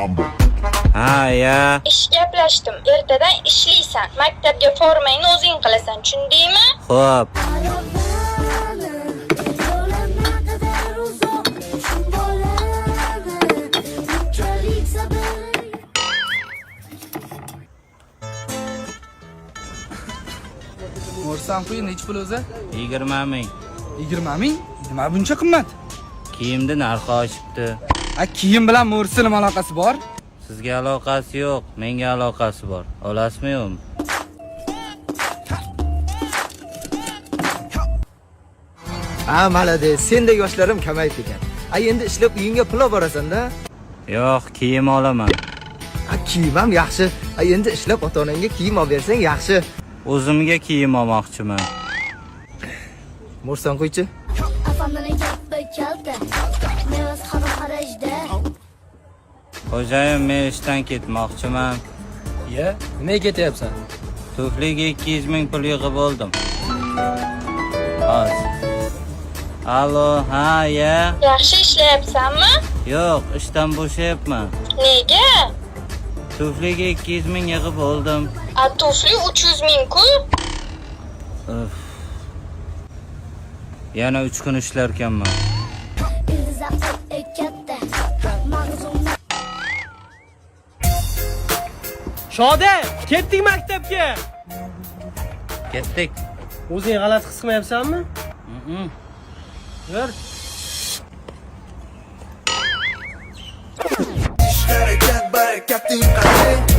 Ha, ya. Ish gaplashdim. Ertadan ishlaysan. Maktabga formangni o'zing qilasan, tushundingmi? Xo'p. Mo'rsam qo'y, nech pul o'zi? 20 ming. 20 ming? Nima buncha qimmat? Kiyimni narxi oshibdi. Kiyim bilan mo'rsi nima aloqasi bor? Sizga aloqasi yo'q, menga aloqasi bor. Olasizmi yo'qmi? Malade, sendek yoshlarim kamayib ekan. Endi ishlab uyingga pul olib borasan-da. Yo'q, kiyim olaman. Kiyim ham yaxshi. Endi ishlab ota-onangga kiyim olib bersang yaxshi. O'zimga kiyim olmoqchiman. Mo'rsan qo'ychi. Xo'jayin, men ishdan ketmoqchiman. Nimaga ketyapsan? Tufliga 200 ming pul yig'ib oldim. Hozir. Allo, ha, ya. Yaxshi ishlayapsanmi? Yo'q, ishdan bo'shayapman. Nega? Tufliga 200 ming yig'ib oldim. Tufli 300 ming-ku. Yana 3 kun ishlarkanman. Shoda, ketdik maktabga. Ketdik. O'zing g'alati his qilmayapsanmi? Yur. Harakat, barakat, diqqat.